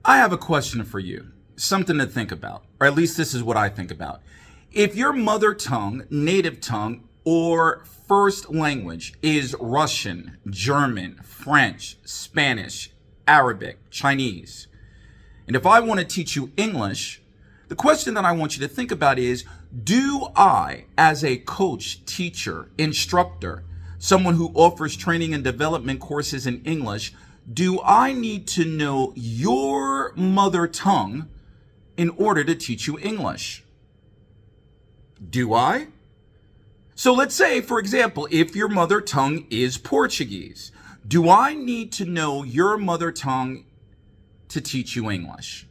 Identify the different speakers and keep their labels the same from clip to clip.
Speaker 1: I have a question for you, something to think about, or at least this is what I think about. If your mother tongue, native tongue, or first language is Russian, German, French, Spanish, Arabic, Chinese, and if I want to teach you English, the question that I want you to think about is, do I, as a coach, teacher, instructor, someone who offers training and development courses in English, do I need to know your mother tongue in order to teach you English? Do I? So let's say, for example, if your mother tongue is Portuguese, do I need to know your mother tongue to teach you English?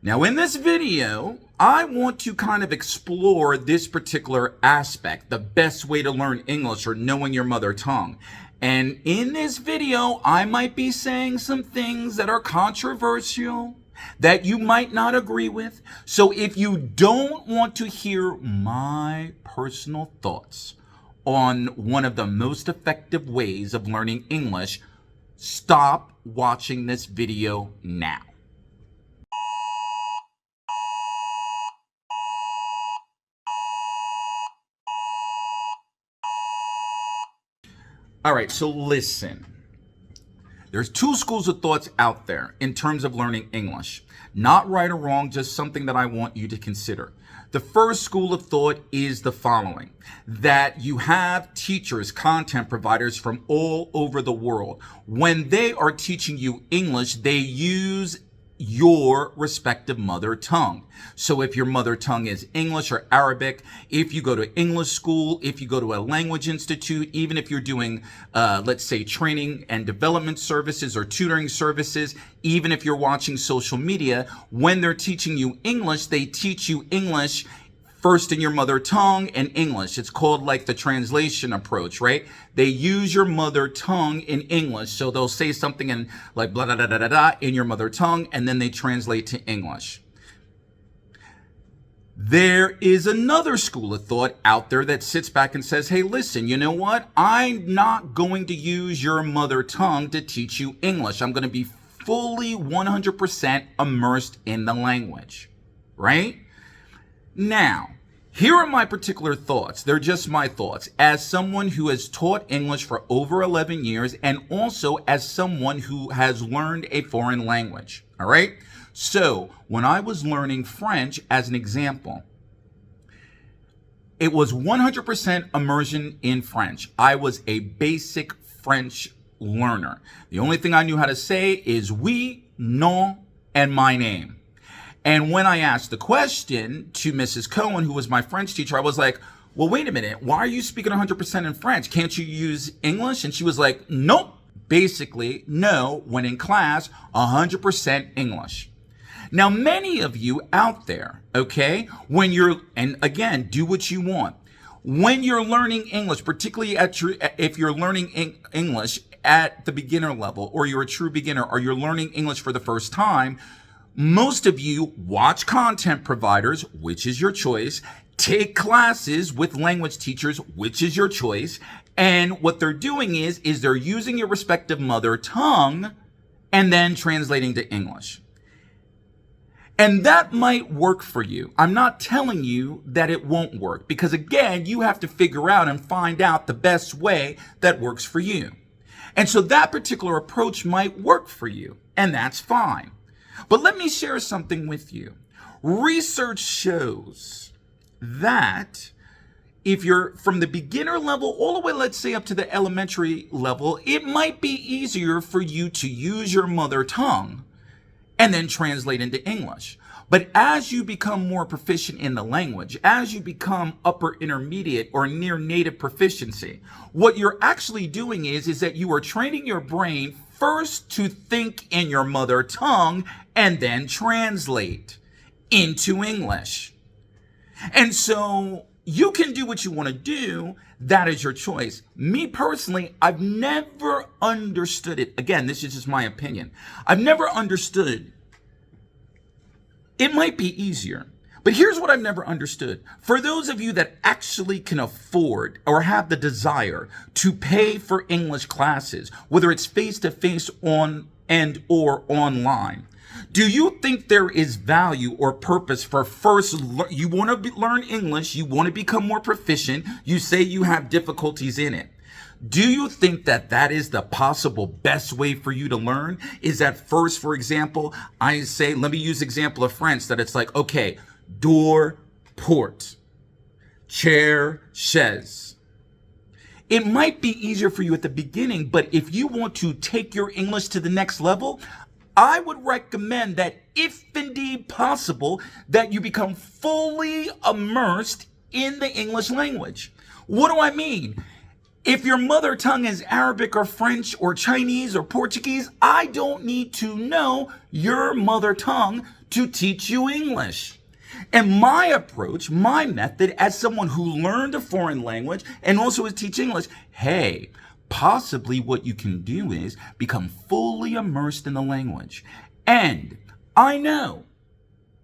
Speaker 1: Now, in this video, I want to kind of explore this particular aspect, the best way to learn English or knowing your mother tongue. And in this video, I might be saying some things that are controversial, that you might not agree with. So if you don't want to hear my personal thoughts on one of the most effective ways of learning English, stop watching this video now. All right, so listen. There's two schools of thoughts out there in terms of learning English. Not right or wrong, just something that I want you to consider. The first school of thought is the following: that you have teachers, content providers from all over the world. When they are teaching you English, they use your respective mother tongue. So if your mother tongue is English or Arabic, if you go to English school, if you go to a language institute, even if you're doing, let's say, training and development services or tutoring services, even if you're watching social media, when they're teaching you English, they teach you English first in your mother tongue and English. It's called like the translation approach, right? They use your mother tongue in English. So they'll say something in like blah, blah, blah, blah, blah, blah in your mother tongue, and then they translate to English. There is another school of thought out there that sits back and says, hey, listen, you know what? I'm not going to use your mother tongue to teach you English. I'm going to be fully 100% immersed in the language, right? Now, here are my particular thoughts. They're just my thoughts as someone who has taught English for over 11 years and also as someone who has learned a foreign language. All right. So when I was learning French, as an example, it was 100% immersion in French. I was a basic French learner. The only thing I knew how to say is oui, non, and my name. And when I asked the question to Mrs. Cohen, who was my French teacher, I was like, well, wait a minute. Why are you speaking 100% in French? Can't you use English? And she was like, nope. Basically, no, when in class, 100% English. Now, many of you out there, okay, when you're, and again, do what you want. When you're learning English, particularly if you're learning English at the beginner level, or you're a true beginner, or you're learning English for the first time, most of you watch content providers, which is your choice, take classes with language teachers, which is your choice, and what they're doing is they're using your respective mother tongue and then translating to English. And that might work for you. I'm not telling you that it won't work, because again, you have to figure out and find out the best way that works for you. And so that particular approach might work for you, and that's fine. But let me share something with you. Research shows that if you're from the beginner level all the way, let's say, up to the elementary level, it might be easier for you to use your mother tongue and then translate into English. But as you become more proficient in the language, as you become upper intermediate or near native proficiency, what you're actually doing is that you are training your brain first to think in your mother tongue and then translate into English. And so you can do what you want to do. That is your choice. Me personally, I've never understood it. Again, this is just my opinion. I've never understood. It might be easier. But here's what I've never understood. For those of you that actually can afford or have the desire to pay for English classes, whether it's face-to-face and or online? Do you think there is value or purpose for you want to learn English, you want to become more proficient, you say you have difficulties in it. Do you think that that is the possible best way for you to learn? Is that first, for example, I say, let me use example of French, that it's like, okay, door, porte, chair, chaise. It might be easier for you at the beginning, but if you want to take your English to the next level, I would recommend that, if indeed possible, that you become fully immersed in the English language. What do I mean? If your mother tongue is Arabic or French or Chinese or Portuguese, I don't need to know your mother tongue to teach you English. And my approach, my method as someone who learned a foreign language and also is teaching English, hey, possibly what you can do is become fully immersed in the language. And I know,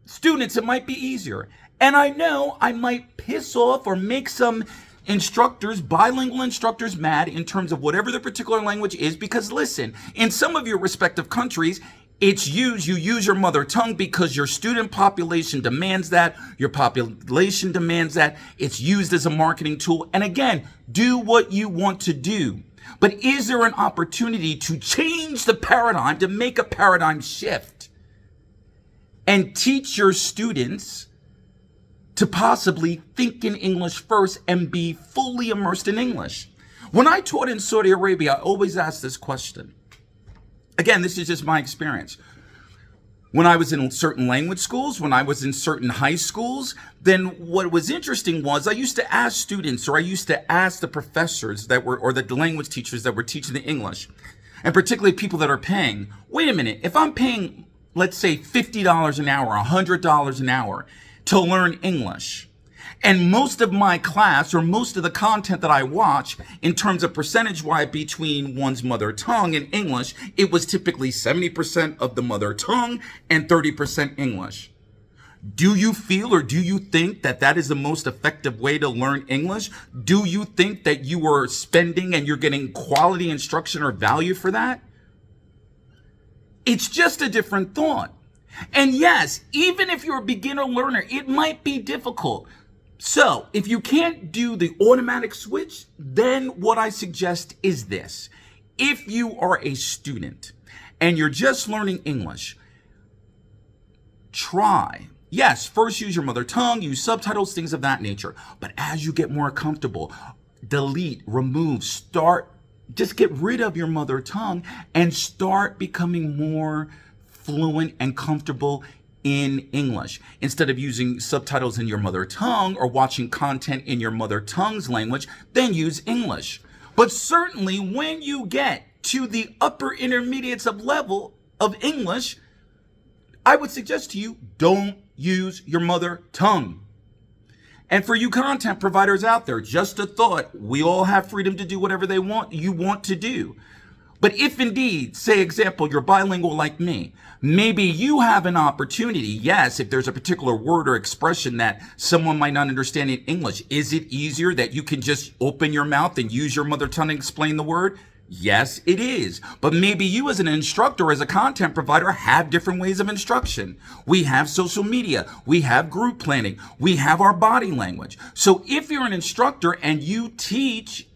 Speaker 1: students, it might be easier. And I know I might piss off or make some instructors, bilingual instructors, mad in terms of whatever the particular language is, because listen, in some of your respective countries, you use your mother tongue because your student population demands that, your population demands that, it's used as a marketing tool. And again, do what you want to do. But is there an opportunity to change the paradigm, to make a paradigm shift and teach your students to possibly think in English first and be fully immersed in English? When I taught in Saudi Arabia, I always asked this question. Again, this is just my experience. When I was in certain language schools, when I was in certain high schools, then what was interesting was I used to ask students, or I used to ask the professors or the language teachers that were teaching the English, and particularly people that are paying, wait a minute, if I'm paying, let's say $50 an hour, $100 an hour to learn English, and most of my class or most of the content that I watch in terms of percentage-wise between one's mother tongue and English, it was typically 70% of the mother tongue and 30% English. Do you feel or do you think that that is the most effective way to learn English? Do you think that you are spending and you're getting quality instruction or value for that? It's just a different thought. And yes, even if you're a beginner learner, it might be difficult. So if you can't do the automatic switch, then what I suggest is this. If you are a student and you're just learning English, yes, first use your mother tongue, use subtitles, things of that nature. But as you get more comfortable, delete, remove, just get rid of your mother tongue and start becoming more fluent and comfortable in English. Instead of using subtitles in your mother tongue or watching content in your mother tongue's language, then use English. But certainly when you get to the upper intermediates of level of English, I would suggest to you, don't use your mother tongue. And for you content providers out there, just a thought, we all have freedom to do whatever you want to do. But if indeed, say example, you're bilingual like me, maybe you have an opportunity, yes, if there's a particular word or expression that someone might not understand in English, is it easier that you can just open your mouth and use your mother tongue and explain the word? Yes, it is. But maybe you as an instructor, as a content provider, have different ways of instruction. We have social media. We have group planning. We have our body language. So if you're an instructor and you teach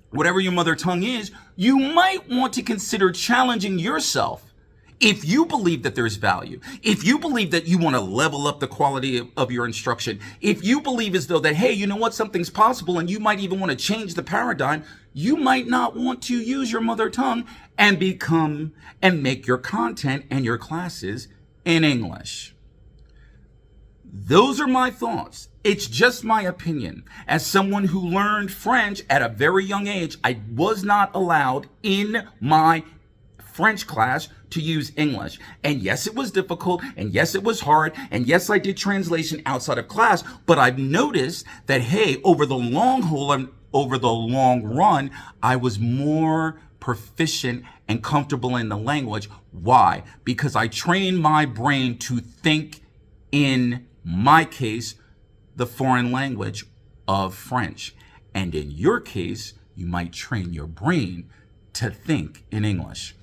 Speaker 1: whatever your mother tongue is, you might want to consider challenging yourself. If you believe that there's value, if you believe that you want to level up the quality of your instruction, if you believe as though that, hey, you know what, something's possible and you might even want to change the paradigm, you might not want to use your mother tongue and make your content and your classes in English. Those are my thoughts. It's just my opinion. As someone who learned French at a very young age, I was not allowed in my French class to use English. And yes, it was difficult. And yes, it was hard. And yes, I did translation outside of class. But I've noticed that, hey, over the long haul and over the long run, I was more proficient and comfortable in the language. Why? Because I trained my brain to think in my case, the foreign language of French. And in your case, you might train your brain to think in English.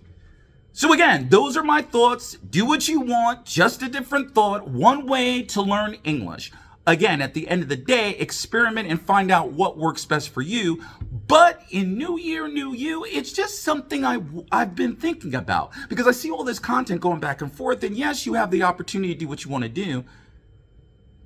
Speaker 1: So again, those are my thoughts. Do what you want, just a different thought, one way to learn English. Again, at the end of the day, experiment and find out what works best for you. But in New Year, New You, it's just something I've been thinking about because I see all this content going back and forth. And yes, you have the opportunity to do what you want to do,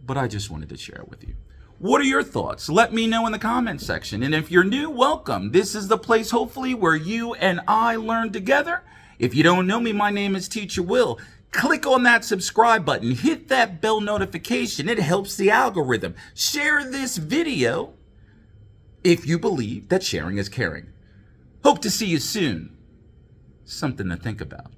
Speaker 1: but I just wanted to share it with you. What are your thoughts? Let me know in the comments section. And if you're new, welcome. This is the place, hopefully, where you and I learn together. If you don't know me, my name is Teacher Will. Click on that subscribe button. Hit that bell notification. It helps the algorithm. Share this video if you believe that sharing is caring. Hope to see you soon. Something to think about.